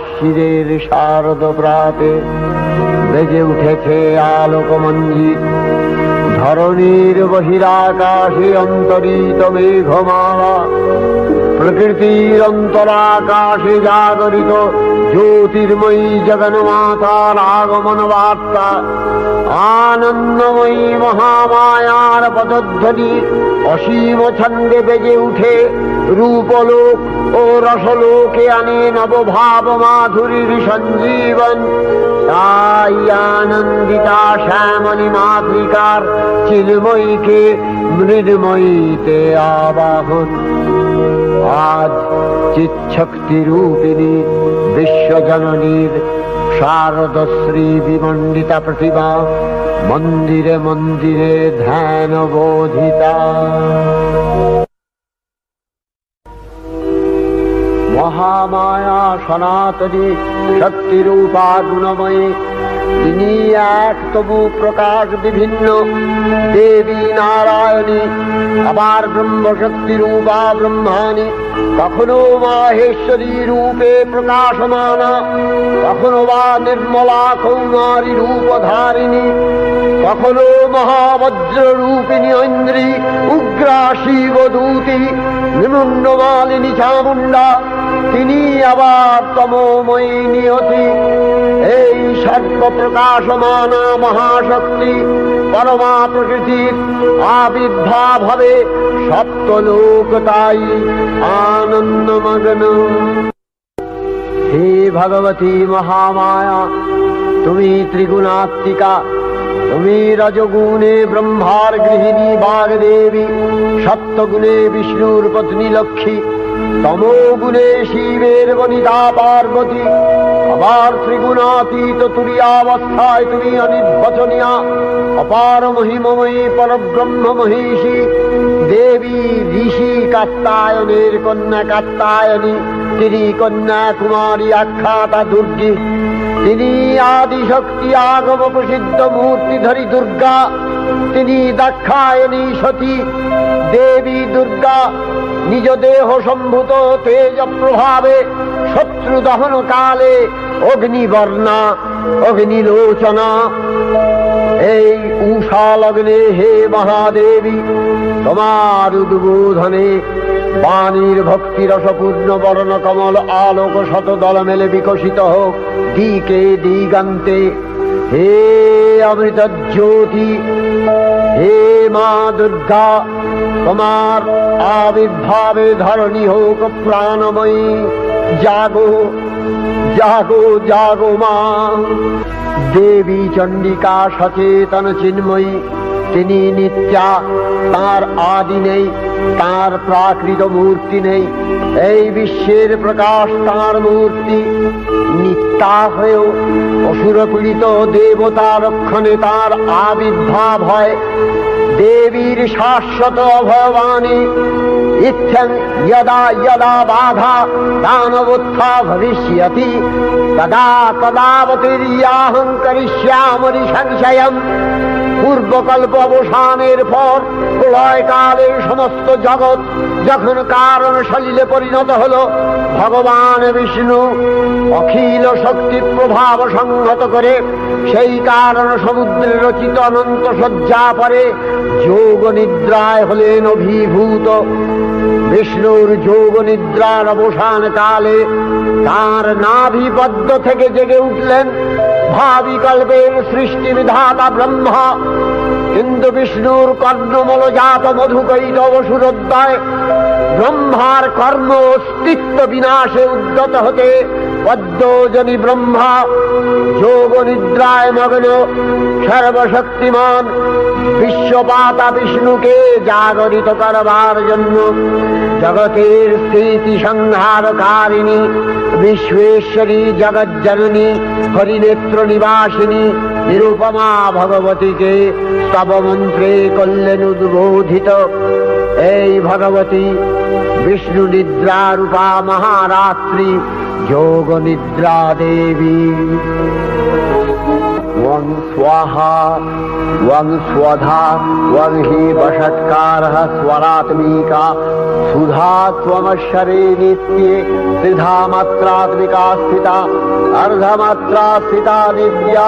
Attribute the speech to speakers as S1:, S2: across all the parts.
S1: শিরের শারদ প্রাতে বেজে উঠেছে আলোকমঞ্জিত। ধরণীর বহিরাকাশে অন্তরিত মেঘমালা, প্রকৃতির অন্তরাকাশে জাগরিত জ্যোতির্ময়ী জগন্মাতার আগমন বার্তা। আনন্দময়ী মহামায়ার পদধ্বনি অসীম ছন্দে বেজে উঠে রূপলোক ও রসলোকে আনে নবভাব মাধুরীর সঞ্জীবন। তাই আনন্দিতা শ্যামলী মাতৃকার চিন্ময়ীকে মৃন্ময়ীতে আবাহন। আজ চিৎশক্তি রূপিণী বিশ্বজননীর শারদশ্রী বিমণ্ডিতা প্রতিমা মন্দিরে মন্দিরে ধ্যান বোধিতা। মহামায়া সনাতনী শক্তিরূপা গুণময়ী, তিনি এক তবু প্রকাশ বিভিন্ন দেবী নারায়ণী, আবার ব্রহ্মশক্তি রূপা ব্রহ্মাণী, কখনো মাহেশ্বরী রূপে প্রকাশমানা, কখনো বা নির্মলা কৌমারী রূপধারিণী, কখনো মহাবজ্র রূপিণী ঐন্দ্রী, উগ্রা শিবদূতী, নিমুন্নমালিনী চামুণ্ডা, তিনি আবার তমোময়ী নিয়তি। এই সর্বপ্রকাশমানা মহাশক্তি পরমা প্রকৃতির আবির্ভাব হবে সপ্তলোক তাই আনন্দমগ্ন। হে ভগবতী মহামায়া, তুমি ত্রিগুণাত্মিকা, তুমি রজগুণে ব্রহ্মার গৃহিণী বাগদেবী, সত্যগুণে বিষ্ণুর পত্নী লক্ষ্মী, তমোগুণে শিবের বনিতা পার্বতী, আবার ত্রিগুণাতীত তুরীয়াবস্থায় তুমি অনির্বচনীয়া অপার মহিমময়ী পরব্রহ্ম মহিষী দেবী। ঋষি কাত্যায়নের কন্যা কাত্যায়নী, তিনি কন্যা কুমারী আখ্যাতা দুর্গী, তিনি আদিশক্তি আগম প্রসিদ্ধ মূর্তিধরী দুর্গা, তিনি দাক্ষায়ণী সতী দেবী দুর্গা। নিজ দেহ সম্ভূত তেজ প্রভাবে শত্রু দহন কালে অগ্নিবর্ণা অগ্নিলোচনা। এই উষা লগ্নে হে মহাদেবী, তোমার উদ্বোধনে বাণীর ভক্তি রসপূর্ণ বর্ণ কমল আলোক শত দল মেলে বিকশিত হোক দিকে দিগান্তে। হে অমৃত জ্যোতি, হে মা দুর্গা, তোমার আবির্ভাবে ধরণী হোক প্রাণময়ী। জাগো জাগো জাগো মা। দেবী চণ্ডিকা সচেতন চিন্ময়ী, তিনি নিত্যা, তার আদি নেই, তার প্রাকৃত মূর্তি নেই। এই বিশ্বের প্রকাশ তার মূর্তি। নিত্যা হয়েও অসুরপীড়িত দেবতা রক্ষণে তার আবির্ভাব হয়। দেবীর শাশ্বত অভয়বাণী ইত্যং যদা যদা বাধা দানবোত্থা ভবিষ্যতি তদা তদাবতীর্যাহং করিষ্যামি সংশয়ম। পূর্বকল্প অবসানের পর প্রলয়কালে সমস্ত জগৎ যখন কারণ সলিলে পরিণত হল, ভগবান বিষ্ণু অখিল শক্তি প্রভাব সংহত করে সেই কারণ সমুদ্রে রচিত অনন্ত শয্যা পরে যোগ নিদ্রায় হলেন অভিভূত। বিষ্ণুর যোগ নিদ্রার অবসান কালে তার নাভিপদ্ম থেকে জেগে উঠলেন ভাবিকল্পের সৃষ্টি বিধাতা ব্রহ্মা। কিন্তু বিষ্ণুর কর্ণমলজাত মধুকৈটব সুরোদ্দয় ব্রহ্মার কর্ম অস্তিত্ব বিনাশে উদ্যত হতে পদ্মজনী ব্রহ্মা যোগ নিদ্রায় মগ্ন সর্বশক্তিমান বিশ্বপাতা বিষ্ণুকে জাগরিত করবার জন্য জগতের স্থিতি সংহারকারিণী বিশ্বেশ্বরী জগজ্জননী হরিনেত্র নিবাসিনী নিরুপমা ভগবতীকে স্তবমন্ত্রে করলেন উদ্বোধিত। এই ভগবতী বিষ্ণু নিদ্রা রূপা মহারাত্রি যোগ নিদ্রা দেবী। त्वं स्वाहा त्वं स्वधा त्वं हि वषट्कारः स्वरात्मिका सुधा त्वमक्षरे नित्ये त्रिधा मात्रात्मिका स्थिता अर्धमात्रा स्थिता दिव्या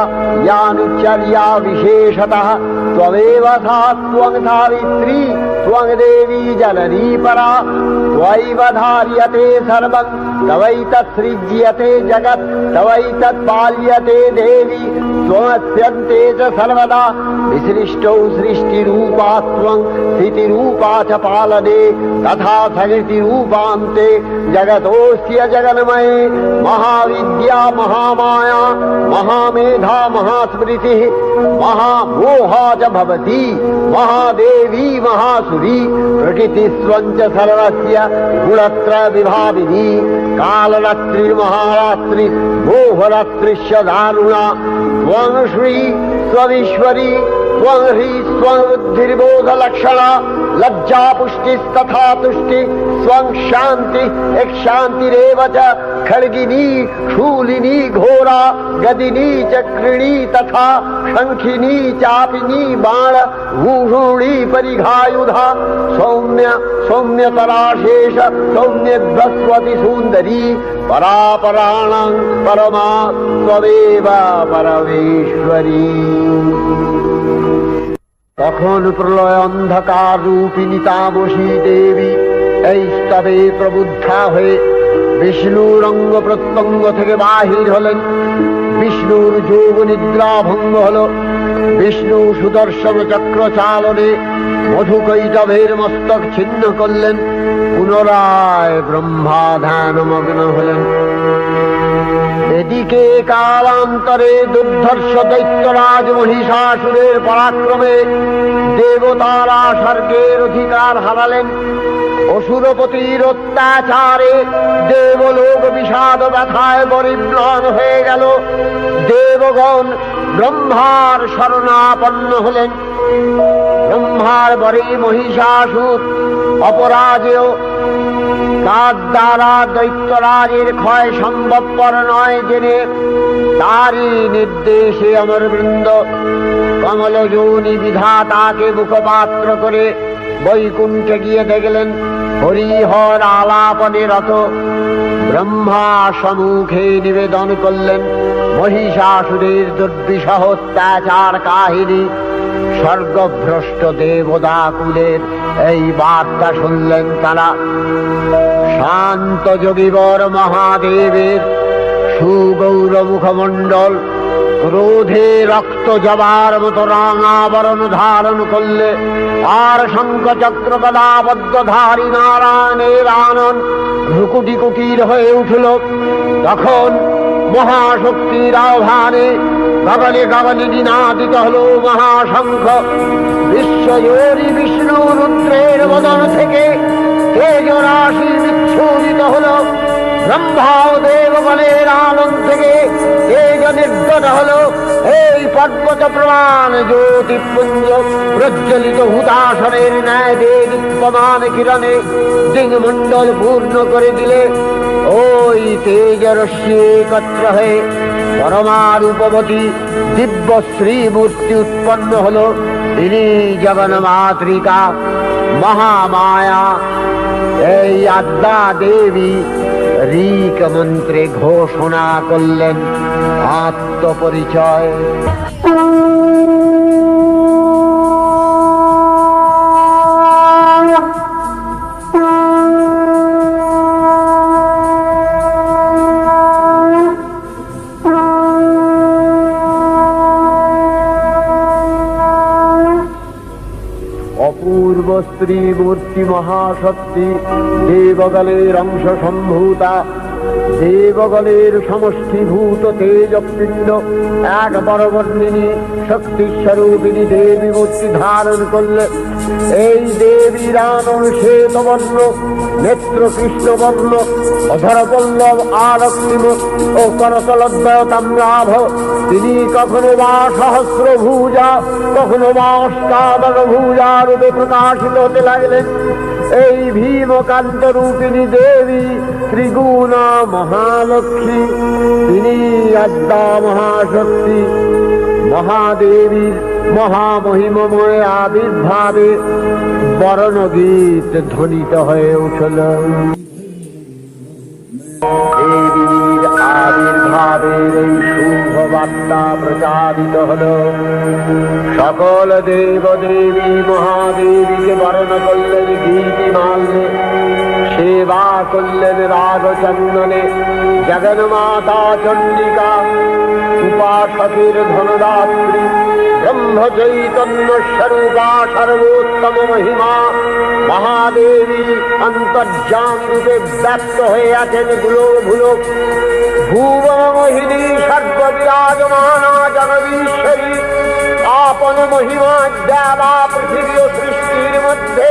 S1: यानुचर्या विशेषतः त्वमेव सा त्वं सावित्री त्वं देवी जननी परा त्वयैव धार्यते सर्वं तवैतत्सृज्यते जगत् तवैतत्पाल्यते देवी त्वमस्यन्ते च सर्वदा विसृष्टौ सृष्टिरूपा त्वं स्थितिरूपा च पालने तथा सकृतिरूपान्ते जगतोऽस्य जगन्मये महाविद्या महामाया महामेधा महास्मृतिः महामोहा च भवति महादेवी महासुरी प्रकृतिस्त्वं च सर्वस्य गुणत्रय विभाविनी कालरात्रिर्महारात्रि मोहरात्रिश्च दारुणा त्वं श्री स्वमीश्वरी त्वं ह्री स्वबुद्धिर्बोधलक्षणा लज्जा पुष्टिस्तथा तुष्टि स्वं शान्ति एक शान्तिरेव च खड्गिनी शूलिनी घोरा गदिनी चक्रिणी तथा शंखिनी चापिनी बाण भूषुणी परिघायुधा सौम्य सौम्यतराशेष सौम्य बृहस्पति सुंदरी परापराणां परमा त्वमेव परमेश्वरी। তখন প্রলয় অন্ধকার রূপিণী তামসী দেবী এই স্তবে প্রবুদ্ধা হয়ে বিষ্ণুর অঙ্গ প্রত্যঙ্গ থেকে বাহির হলেন। বিষ্ণুর যোগ নিদ্রা ভঙ্গ হল। বিষ্ণু সুদর্শন চক্র চালনে মধুকৈটভের মস্তক ছিন্ন করলেন। পুনরায় ব্রহ্মা ধ্যানমগ্ন হলেন। এদিকে কালান্তরে দুর্ধর্ষ দৈত্যরাজ মহিষাসুরের পরাক্রমে দেবতারা স্বর্গের অধিকার হারালেন। অসুরপতির অত্যাচারে দেবলোক বিষাদ ব্যথায় পরিম্লান হয়ে গেল। দেবগণ ব্রহ্মার শরণাপন্ন হলেন। ব্রহ্মার বরে মহিষাসুর অপরাজেয় তার দ্বারা দৈত্যরাজের ক্ষয় সম্ভবপর নয় জেনে তারই নির্দেশে অমরবৃন্দ কমলযোনি বিধাতাকে মুখপাত্র করে বৈকুণ্ঠে গিয়ে দেখলেন হরিহর আলাপনে রত। ব্রহ্মা সম্মুখে নিবেদন করলেন মহিষাসুরের দুর্বিষহ অত্যাচার কাহিনী। স্বর্গভ্রষ্ট দেবদাকুলের এই বার্তা শুনলেন তারা। শান্ত যোগীবর মহাদেবের সুগৌর মুখমণ্ডল ক্রোধে রক্ত জবার মতো রাঙাবরণ ধারণ করলে আর শঙ্খ চক্র গদাবদ্ধধারী নারায়ণের আনন ভ্রুকুটি কুটির হয়ে উঠল। তখন মহাশক্তির আহ্বানে গগনে গগনে নিনাদিত হল মহাশঙ্খ। বিশ্বজোরি বিষ্ণু রুদ্রের বদন থেকে তেজ রাশি বিচ্ছুরিত হল। ব্রহ্মা ও দেবগণের আনন্দ থেকে তেজ নির্গত হল। এই পর্বত প্রমাণ জ্যোতিপুঞ্জ প্রজ্বলিত হুতাসনের ন্যায় দীপ্যমান কিরণে দিংমণ্ডল পূর্ণ করে দিলে ওই তেজ রশ্মি একত্র হয়ে পরমারূপবতী দিব্য শ্রীমূর্তি উৎপন্ন হল। তিনি জগন্মাতৃকা মহামায়া। এই আদ্যা দেবী ঋক মন্ত্রে ঘোষণা করলেন আত্মপরিচয়। অপূর্ব স্ত্রী মূর্তি মহাশক্তি দেবগণের অংশ সম্ভূতা। দেবগণের সমষ্টিভূত তেজপিণ্ড এক বরবর্ণিনী শক্তিস্বরূপিণী দেবী মূর্তি ধারণ করলে এই দেবীর আনন শ্বেতবর্ণ, নেত্র কৃষ্ণবর্ণ, অধরপল্লব আরক্তিম ও করতলদ্বয় তাম্রাভ। তিনি কখনো বা সহস্র ভুজা কখনো বা অষ্টাদশ ভুজা রূপে প্রকাশিত হতে লাগলেন। এই ভীমকান্ত রূপিণী দেবী ত্রিগুণা মহালক্ষ্মী। তিনি আদ্যা মহাশক্তি মহাদেবীর মহামহিমময় আবির্ভাবে বরণগীত ধ্বনিত হয়ে উঠল। দেবীর আবির্ভাবের এই শুভ বার্তা প্রচারিত হল। সকল দেব দেবী মহাদেবীকে বরণ করলেন গীতিমাল্যে, সেবা করলেন রাগচন্দনে। জগন্মাতা চণ্ডিকা উপাসকের ধনদাত্রী, ব্রহ্ম চৈতন্য স্বরূপা সর্বোত্তম মহিমা মহাদেবী অন্তর্যামী রূপে ব্যক্ত হয়ে আছেন গুলো ভুবন মোহিনী সর্ববিরাজমানা জগদীশ্বরী আপন মহিমা দেবা পৃথিবী ও সৃষ্টির মধ্যে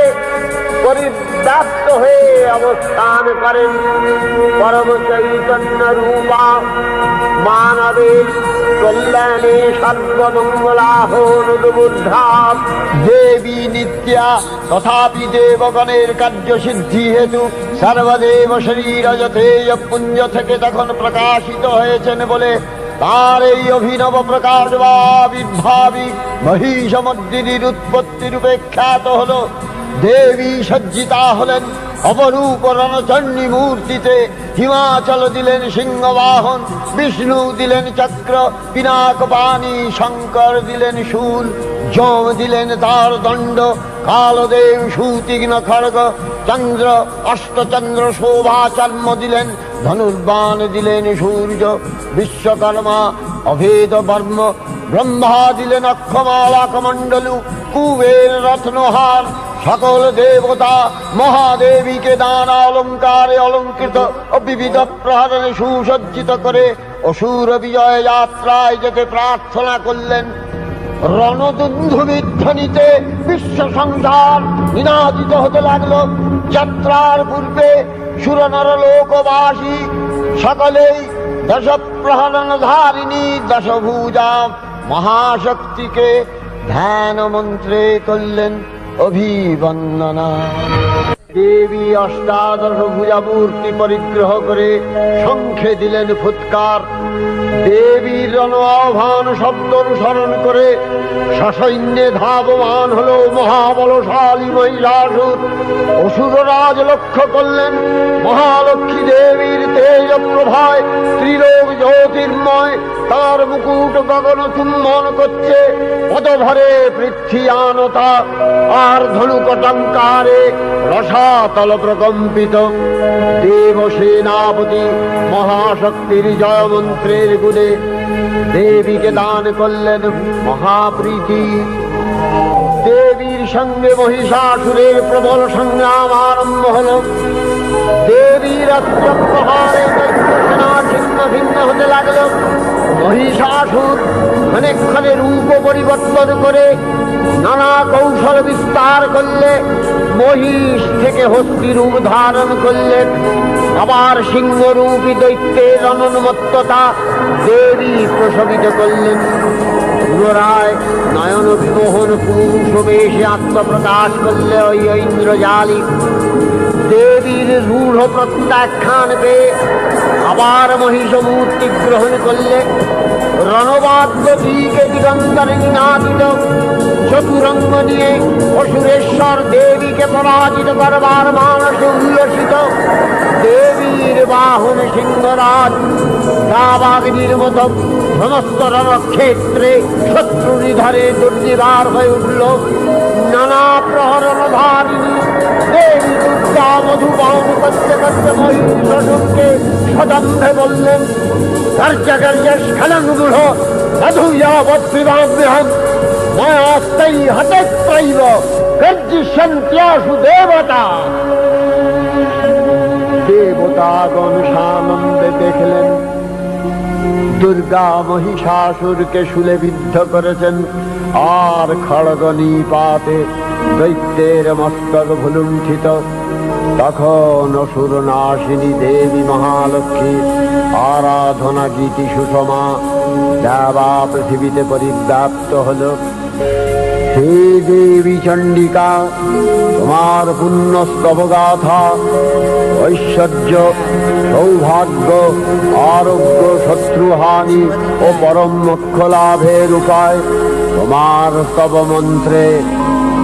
S1: পরিব্যাপ্ত হয়ে অবস্থান করেন। পরম চৈতন্য রূপা মানবের কল্যাণে সর্বমঙ্গলাহনুদ্বুদ্ধা দেবী নিত্যা, তথাপি দেবগণের কার্যসিদ্ধি হেতু সর্বদেব শরীর যথেয় পুঞ্জ থেকে তখন প্রকাশিত হয়েছেন বলে তার এই অভিনব প্রকাশ বা আবির্ভাবী মহিষমর্দিনীর উৎপত্তি রূপে খ্যাত হল। দেবী সজ্জিতা হলেন অপরূপ রণচণ্ডী মূর্তিতে। হিমাচল দিলেন সিংহবাহন, বিষ্ণু দিলেন চক্র পিনাক পানি, শঙ্কর দিলেন শূল, যম দিলেন তার দণ্ড, কালদেব সুতীক্ষ্ণ খড়গ, চন্দ্র অষ্টচন্দ্র শোভা চর্ম দিলেন, ধনুর্বাণ দিলেন সূর্য, বিশ্বকর্মা অভেদ বর্ম, ব্রহ্মা দিলেন অক্ষমালা কমণ্ডলু, কুবের রত্নহার। সকল দেবতা মহাদেবীকে নানা অলঙ্কারে অলঙ্কৃত ও বিবিধ প্রহরণে সুসজ্জিত করে অসুর বিজয় যাত্রায় যেতে প্রার্থনা করলেন। রণদুন্ধুবির ধ্বনিতে বিশ্ব সংসার নিনাদিত হতে লাগলো। যাত্রার পূর্বে সুরনর লোকবাসী সকলেই দশ প্রহরণ ধারিণী দশভুজা মহাশক্তিকে ধ্যান মন্ত্রে করলেন অভিবন্দনা। দেবী অষ্টাদশ ভুজা মূর্তি পরিগ্রহ করে শঙ্খে দিলেন ফুৎকার। দেবীর রণ আহ্বান শব্দ অনুসরণ করে সসৈন্যে ধাবমান হল মহাবলশালী মহিষাসুর। অসুররাজ লক্ষ্য করলেন মহালক্ষ্মী দেবীর তেজ প্রভায় ত্রিলোক জ্যোতির্ময়, তার মুকুট গগন চুম্বন করছে, পদভরে পৃথ্বীয়ানতা আর ধনুকটঙ্কারে রসাতল প্রকম্পিত। দেব সেনাপতি মহাশক্তির জয় মন্ত্রের গুণে দেবীকে দান করলেন মহাপ্রীতি। দেবীর সঙ্গে মহিষাসুরের প্রবল সংগ্রাম আরম্ভ হল। দেবীর অস্ত্র প্রহারে সেনা ছিন্ন ভিন্ন হতে লাগল। মহিষাসুর ক্ষণে রূপ পরিবর্তন করে নানা কৌশল বিস্তার করলে মহিষ থেকে হস্তি রূপ ধারণ করলেন। আবার সিংহরূপী দৈত্যের অনুন্মত্ততা দেবী প্রশমিত করলেন। পুনরায় নয়ন বিমোহন পুরুষ বেশে আত্মপ্রকাশ করলে ওই ইন্দ্রজালী। দেবীর রূঢ় প্রত্যাখ্যান পেয়ে আবার মহিষ মূর্তি গ্রহণ করলে। রণবাদ্য দিকে দিগন্তরে নিনাদিত চতুরঙ্গ নিয়ে অসুরেশ্বর দেবীকে পরাজিত করবার মানসে উল্লসিত। দেবীর বাহন সিংহরাজ দাবাগ্নির মতো সমস্ত রণক্ষেত্রে শত্রু নিধরে দুর্নিবার হয়ে উঠল। নানা প্রহরণ ধারিণী দেবী দুর্গা মধুপান করতে করতে মহিষাসুরকে সদম্ভে বললেন, কার্যকার্য স্খলন গূঢ় সাধুয়াবৎবিবাহ্যহম ময়াস্তাই হতত্রৈব গর্জিষ্যন্ত্যাসু দেবতা। দেবতাগণ সানন্দে দেখলেন দুর্গা মহিষাসুরকে শুলে বিদ্ধ করেছেন, আর খড়গ নিপাতে দৈত্যের মস্তক ভুলুণ্ঠিত। তখন অসুর নাশিনী দেবী মহালক্ষ্মী আরাধনা গীতি সুষমা দেবা পৃথিবীতে পরিব্যাপ্ত হল। हे देवी चंडिका, তোমার পুণ্যস্তব গাথা, ঐশ্বর্য, সৌভাগ্য, আরোগ্য, শত্রুহানি ও পরম মোক্ষ লাভের উপায় তোমার স্তব মন্ত্রে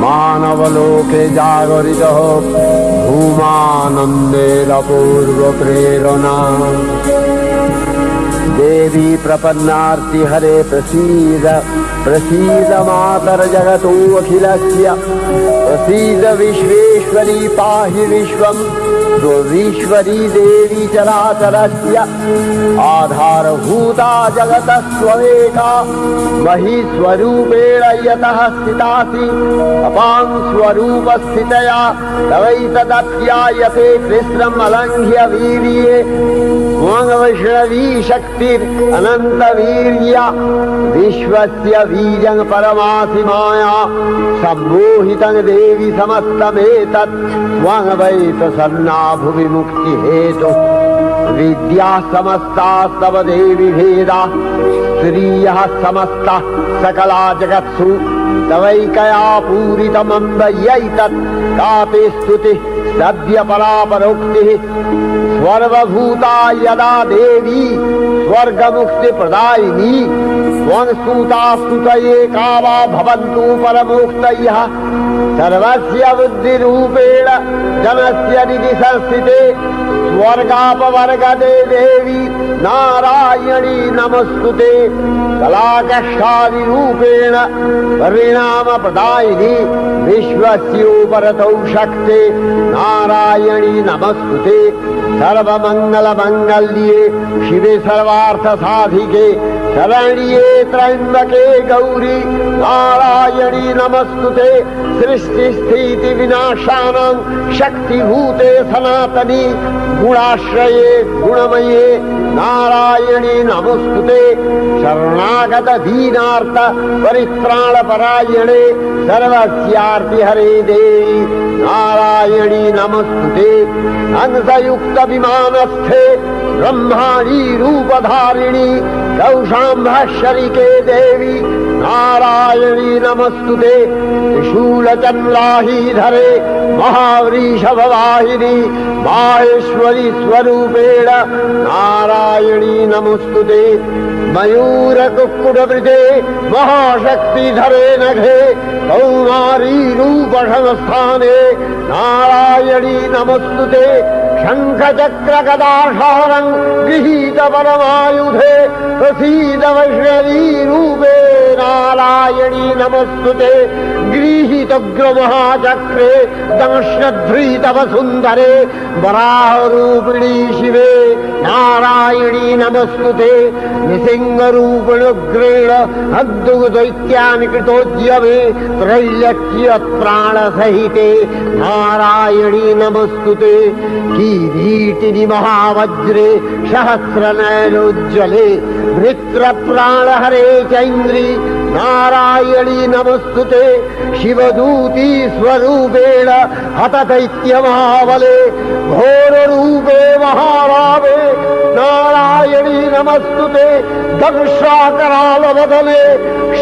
S1: মানবলোকে জাগরিত হোক ভূমানন্দের অপূর্ব প্রেরণা। देवी प्रपन्नार्ति हरे प्रसीद प्रसीद मातर जगतो अखिलस्य प्रसीद विश्वेश्वरी पाहि विश्वं विश्वरी देवी चराचरस्य आधारभूता जगतस्त्वमेका महीस्वरूपेण यतः स्थितासि अपां स्वरूपस्थितया तवैतदप्यायते कृष्णम् अलङ्घ्य वीर्ये वैष्णवी शक्तिर् अनंत वीर्य विश्वस्य बीजं परमासि माया सम्मोहितं देवी समस्तमेतत् त्वं वै प्रसन्ना भुवि मुक्ति हेतु विद्या समस्तास्तव देवी भेदा स्त्रियः समस्ता सकला जगत्सु तवैकया पूरितमम्ब यैतत् कापि स्तुतिः सद्य परापरोक्तिः सर्वभूता यदा देवी स्वर्गमुक्ति प्रदायिनी त्वं स्तुता स्तुतये का वा भवन्तु परमोक्तयः सर्वस्य बुद्धिरूपेण जनस्य हृदि संस्थिते स्वर्गापवर्गदे देवी नारायणी नमस्तुते कलाकक्षादिरूपेण परिणामप्रदायिनी विश्वस्योपरतौ शक्ते नारायणी नमस्तुते सर्वमङ्गलमङ्गल्ये शिवे सर्वार्थसाधिके शरण्ये त्र्यम्बके गौरी नारायणी नमस्तुते सृष्टिस्थितिविनाशानां शक्तिभूते सनातनी गुणाश्रये गुणमये नारायणी नमस्तुते शरणागत दीनार्थ परित्राणपरायणे सर्वस्यार्ति हरे देवी नारायणी नमस्तुते हंसयुक्त विमानस्थे ब्रह्माणी रूपधारिणी कौशाम्भशरिके देवी नारायणी नमस्तुते त्रिशूलचन्द्राहीधरे महावृषभवाहिनी माहेश्वरी स्वरूपेण नारायणी नमस्तुते मयूरकुक्कुटवृते महाशक्तिधरे नघे कौमारी रूपसंस्थाने नारायणी नमस्तुते शङ्खचक्रगदाशारं गृहीत परमायुधे प्रसीद वैष्णवी रूपे नारायणी नमस्तुते गृहीतोग्रमहाचक्रे दंशध्रीतवसुन्दरे वराहरूपिणी शिवे नारायणी नमस्तुते निसिंहरूपिणुग्रेण अद्दुग्दैत्यानि कृतोद्यमे त्रैलक्ष्यप्राणसहिते नारायणी नमस्तुते किरीटिनि महावज्रे सहस्रनयनोज्ज्वले वृत्रप्राणहरे चैन्द्री नारायणी नमस्तुते शिवदूती स्वरूपेण हतदैत्यमहाबले घोररूपे महारावे नारायणी नमस्तुते दंशाकरालवदने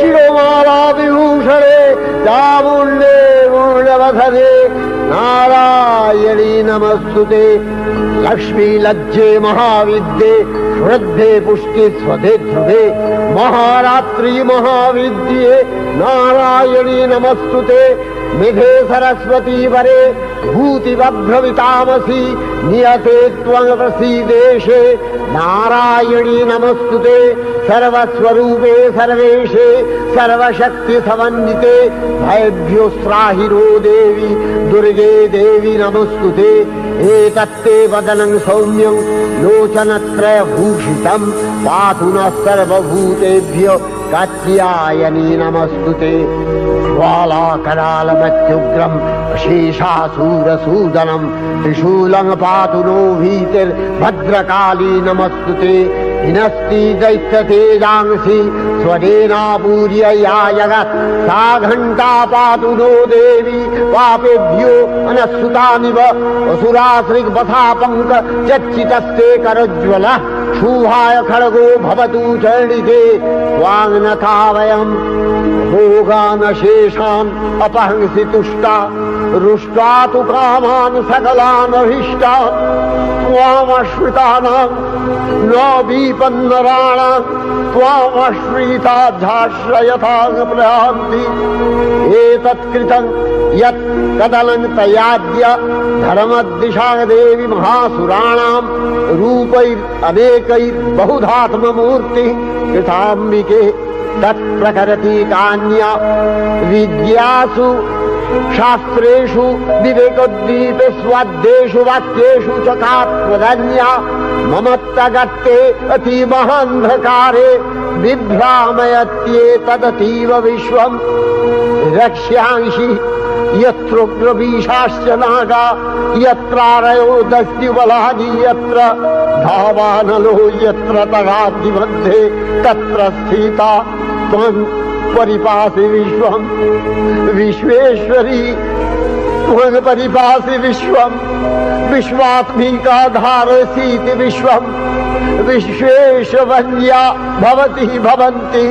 S1: शिरोमाला विभूषणे चामुण्डे मूलवधने नारायणी नमस्तुते लक्ष्मी लज्जे महाविद्ये श्रद्धे पुष्टि स्वधे ध्रुवे महारात्रि महाविद्ये नारायणी नमस्तुते मेघे सरस्वती वरे भूतिवभ्रमितामसि नियते त्वं प्रसीदेशे नारायणी नमस्तुते सर्वस्वरूपे सर्वेशे सर्वशक्ति समन्विते भयभ्योस्त्राहिरो देवी दुर्गे देवी नमस्तुते एतत्ते वदनं सौम्यं लोचनत्रयभूषितं पातु नः सर्वभूतेभ्यो कात्यायनी नमस्तुते ज्वालाकरालमत्युग्रं शेषासूरसूदनं त्रिशूलं पातु नो भीतिर्भद्रकाली नमस्तुते हिनस्ति दैत्यतेजांसि स्वदेनापूर्य या जगत् सा घण्टा पातु नो देवी पापेभ्यो अनस्सुतानिव असुराश्रिग्वथा चच्चितस्ते करज्वलः शूहाय खड्गो भवतु चण्डिते त्वाङ्नथा वयम् भोगान शेषान् अपहंसि तुष्टा रुष्टा तु कामान् सकलान् अभीष्टान् त्वामश्रितानां न विपन्नराणां त्वामश्रिताध्याश्रयतां प्रयान्ति एतत्कृतं यत् कदलं तयाद्य धर्मदिशा देवी महासुराणां रूपैरनेकैर्बहुधात्ममूर्तिः कृताम्बिके तत्प्रकरति कान्या विद्यासु शास्त्रेषु विवेकोद्दीपे स्वाद्येषु वाक्येषु च का प्रदन्या ममत्तगत्ते अतिमहान्धकारे बिभ्रामयत्येतदतीव विश्वम् रक्ष्यांसि यत्रोग्रवीशाश्च नागा यत्रारयो दस्युबलानि यत्र धावानलो यत्र तगाब्धिमध्ये तत्र स्थिता त्वं परिपासि विश्वं विश्वेश्वरी त्वं परिपासि विश्वं विश्वात्मिका धारसीति विश्वं विश्वेशवन्या भवति भवन्ति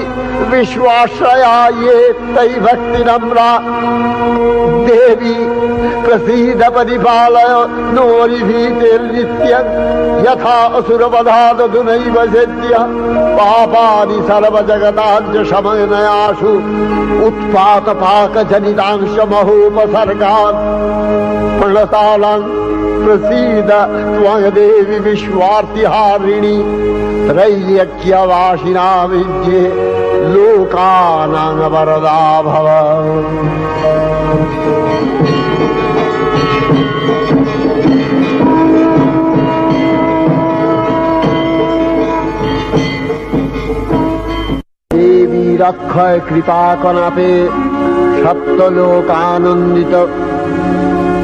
S1: विश्वाश्रया ये तै भक्तिनम्रा देवी प्रसीद परिपालय नोरिभीतिर्नित्यं यथा असुरवधादधुनैव सेद्य पापानि सर्वजगताञ्च शमनयासु उत्पातपाकजनितांश महोपसर्गान् प्रणतालां प्रसीद त्वं देवी विश्वार्तिहारिणी त्रैलोक्यवासिना विद्ये लोकानां वरदा भव। देवी रक्षय कृपा कनापे सप्तलोकानंदित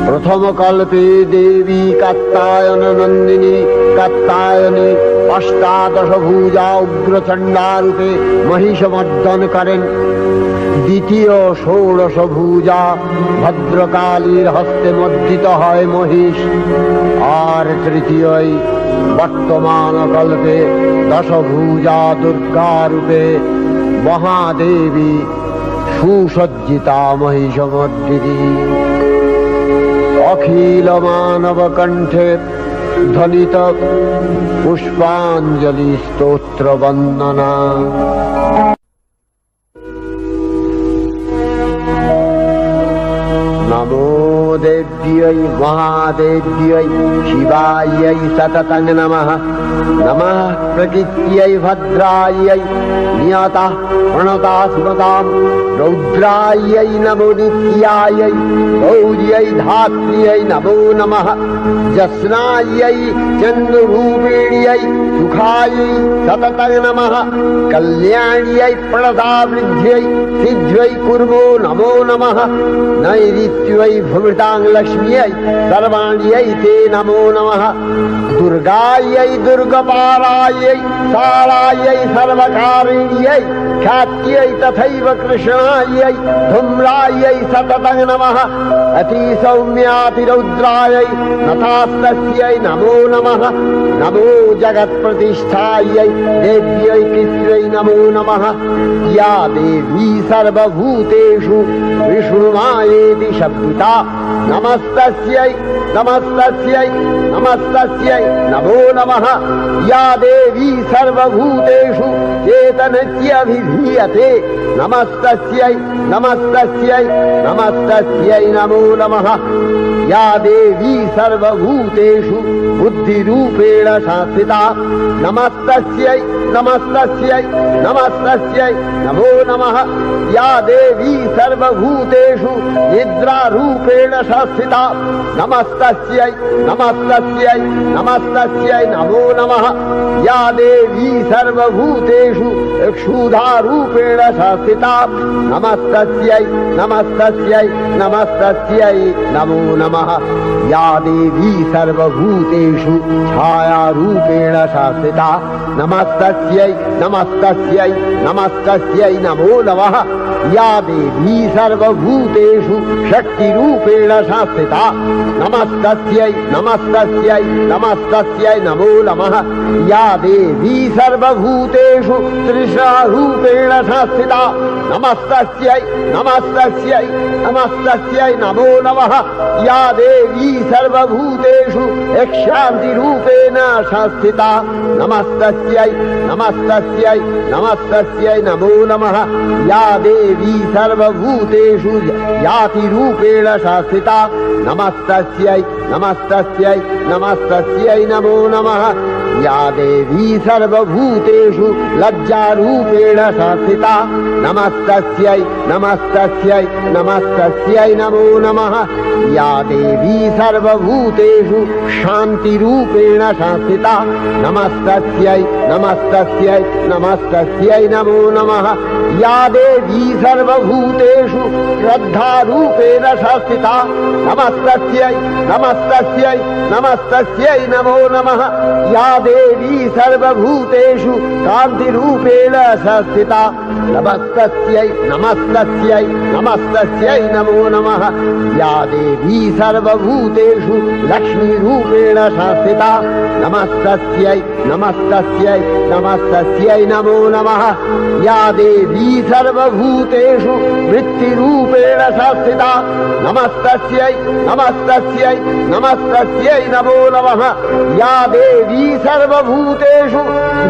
S1: प्रथम कल्पे देवी कात्यायन नंदिनी कात्यायनी अष्टादश भुजा उग्रचंडा रूपे महिषमर्दन करें द्वितीय षोडश भुजा भद्रकालीर हस्ते मर्दित है महिष और तृतीय वर्तमान कल्पे दश भुजा दुर्गा रूपे महादेवी सुसज्जिता महिषमर्दिनी अखिल मानव कंठे ध्वनित पुष्पांजलि स्तोत्र वंदना। नमो देव्यै महादेव्यै शिवायै सततं नमः। नमः प्रकृत्यै भद्रायै नियतः प्रणता स्मतां रौद्रायै नमो नित्यायै गौर्यै धात्र्यै नमो नमः। जस्नायै चन्द्ररूपिण्यै सुखायै सततं नमः। कल्याण्यै प्रणतावृद्ध्यै सिद्ध्यै कुर्मो नमो नमः। नैऋत्यै भृतां लक्ष्म्यै सर्वाण्यै ते नमो नमः। दुर्गायै दुर्गपारायै शालायै सर्वकारिण्यै ख्यात्यै तथैव कृष्णायै धूम्रायै सततं नमः। अतिसौम्यातिरौद्रायै नतास्तस्यै नमो नमः। नमो जगत्प्रतिष्ठायै देव्यै कृत्यै नमो नमः। या देवी सर्वभूतेषु विष्णुमायेति शब्दिता नमस्तस्यै नमस्तस्यै नमस्तस्यै नमो नमः। या देवी सर्वभूतेषु चेतनस्यभिधीयते नमस्तस्यै नमस्तस्यै नमस्तस्यै नमो नमः। या देवी सर्वभूतेषु बुद्धिरूपेण संस्थिता नमस्तस्यै नमस्तस्यै नमस्तस्यै नमो नमः। या देवी सर्वभूतेषु निद्रारूपेण संस्थिता नमस्तस्यै नमस्तस्यै नमस्तस्यै नमो नमः। या देवी सर्वभूतेषु क्षुधारूपेण संस्थिता नमस्तस्यै नमस्तस्यै नमस्तस्यै नमो नमः। या देवी सर्वभूतेषु छायारूपेण संस्थिता नमस्तस्यै नमस्तस्यै नमस्तस्यै नमो नमः। या देवी सर्वभूतेषु शक्तिरूपेण रूपेण संस्थिता नमस्तस्यै नमस्तस्यै नमस्तस्यै नमो नमः या देवी सर्वभूतेषु तृष्णारूपेण संस्थिता नमस्तस्यै नमस्तस्यै नमस्तस्यै नमो नमः या देवी सर्वभूतेषु शान्तिरूपेण संस्थिता नमस्तस्यै नमस्तस्यै नमस्तस्यै नमो नमः या देवी सर्वभूतेषु यातिरूपेण संस्थिता नमस्तस्यै नमस्तस्यै नमस्तस्यै नमो नमः या देवी सर्वभूतेषु लज्जारूपेण संस्थिता नमस्तस्यै नमस्तस्यै नमस्तस्यै नमो नमः या देवी सर्वभूतेषु शान्तिरूपेण संस्थिता नमस्तस्यै नमस्तस्यै नमस्तस्यै नमो नमः या देवी सर्वभूतेषु श्रद्धारूपेण संस्थिता नमस्तस्यै नमस्तस्यै नमस्तस्यै नमो नमः या देवी सर्वभूतेषु कान्तिरूपेण संस्थिता नमस्तस्यै नमस्तस्यै नमस्तस्यै नमो नमः या देवी सर्वभूतेषु लक्ष्मीरूपेण संस्थिता नमस्तस्यै नमस्तस्यै नमस्तस्यै नमो नमः या देवी सर्वभूतेषु वृत्तिरूपेण संस्थिता नमस्तस्यै नमस्तस्यै नमस्तस्यै नमो नमः या देवी सर्वभूतेषु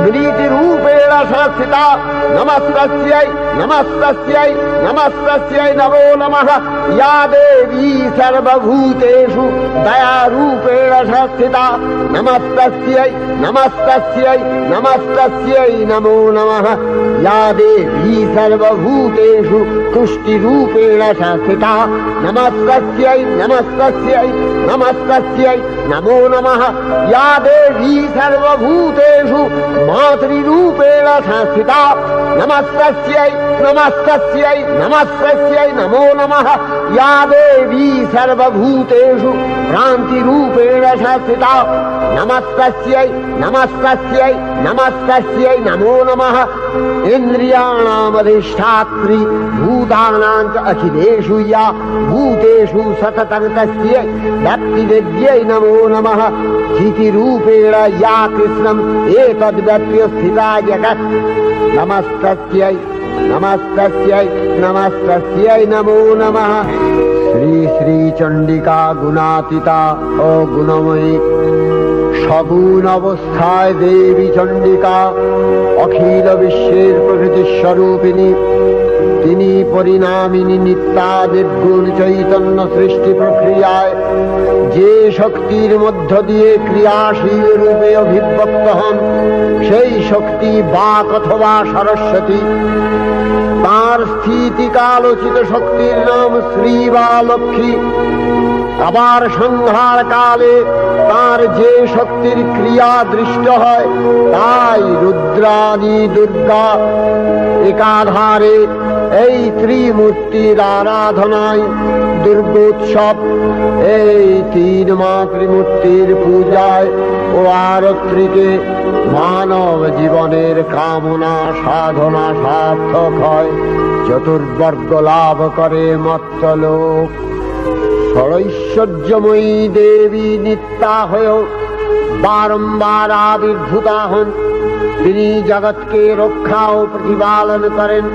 S1: स्मृतिरूपेण संस्थिता नमस्तस्यै नमस्तस्यै नमस्तस्यै नमो नमः या देवी सर्वभूतेषु दयारूपेण संस्थिता नमस्तस्यै नमस्तस्यै नमस्तस्यै नमो नमः या देवी सर्वभूतेषु तुष्टिरूपेण संस्थिता नमस्तस्यै नमस्तस्यै नमस्तस्यै नमो नमः या देवी सर्वभूतेषु मातृरूपेण संस्थिता नमस्तस्यै नमस्तस्यै नमस्तस्यै नमो नमः या देवी सर्वभूतेषु भ्रान्तिरूपेण संस्थिता नमस्तस्यै नमस्तस्यै नमस्तस्यै नमो नमः इन्द्रियाणामधिष्ठात्री भूतानां च अखिलेषु या भूतेषु सततं तस्यै भक्तिदेव्यै नमो नमः स्थितिरूपेण या कृष्णम् एतद्व्यप्य स्थिता जगत् नमस्तस्यै नमस्तस्यै नमस्तस्यै नमो नमः श्री श्री चंडिका गुणातीता ओ गुणमयी सगुण अवस्थाय देवी चंडिका अखिल विश्वेर प्रकृति स्वरूपिणी তিনি পরিণামিনী নিত্যা নির্গুণ চৈতন্য সৃষ্টি প্রক্রিয়ায় যে শক্তির মধ্য দিয়ে ক্রিয়াশীল রূপে অভিব্যক্ত হন সেই শক্তি বাক অথবা সরস্বতী। তার স্থিতিকালোচিত শক্তির নাম শ্রী বা লক্ষ্মী। আবার সংহার কালে তার যে শক্তির ক্রিয়া দৃষ্ট হয় তাই রুদ্রাণী দুর্গা। একাধারে এই ত্রিমূর্তির আরাধনায় দুর্গোৎসব, এই তিন মাতৃমূর্তির পূজায় ও আরত্রিকে মানব জীবনের কামনা সাধনা সার্থক হয়, চতুর্বর্গ লাভ করে মর্ত্যলোক। ষড়ৈশ্বর্যময়ী দেবী নিত্যা হয়েও বারম্বার আবির্ভূতা হন। তিনি জগৎকে রক্ষা ও প্রতিপালন করেন।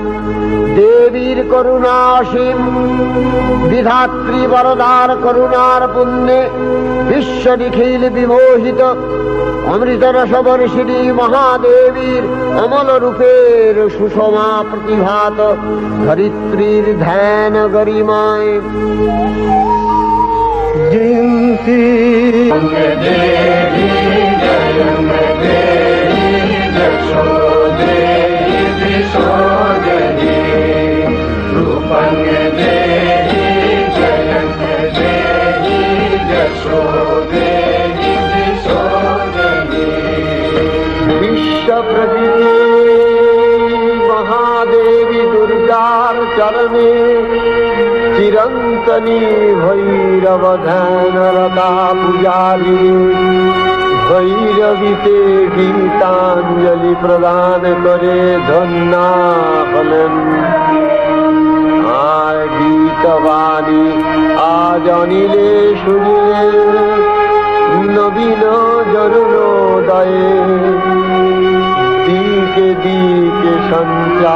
S1: দেবীর করুণা অসীম। বিধাত্রী বরদার করুণার পুণ্যে বিশ্ব নিখিল বিমোহিত। অমৃত রসবর্ষিণী মহাদেবীর অমল রূপের সুষমা প্রতিভাত ধরিত্রীর ধ্যান গরিমায় জয়ন্তী দেবী বিশ্ব প্রকৃতি মহাদেবী দুর্গার চরণে চিরন্তনী ভৈরব ধ্যানরতা পূজারী ভৈরবীতে গীতাঞ্জলি প্রদান করে ধন্যা হলেন। আর গীত বাণী আজ অনিলে শুনিলে নবীন জরুণোদয়ে দিকে দিকে সঞ্চারিত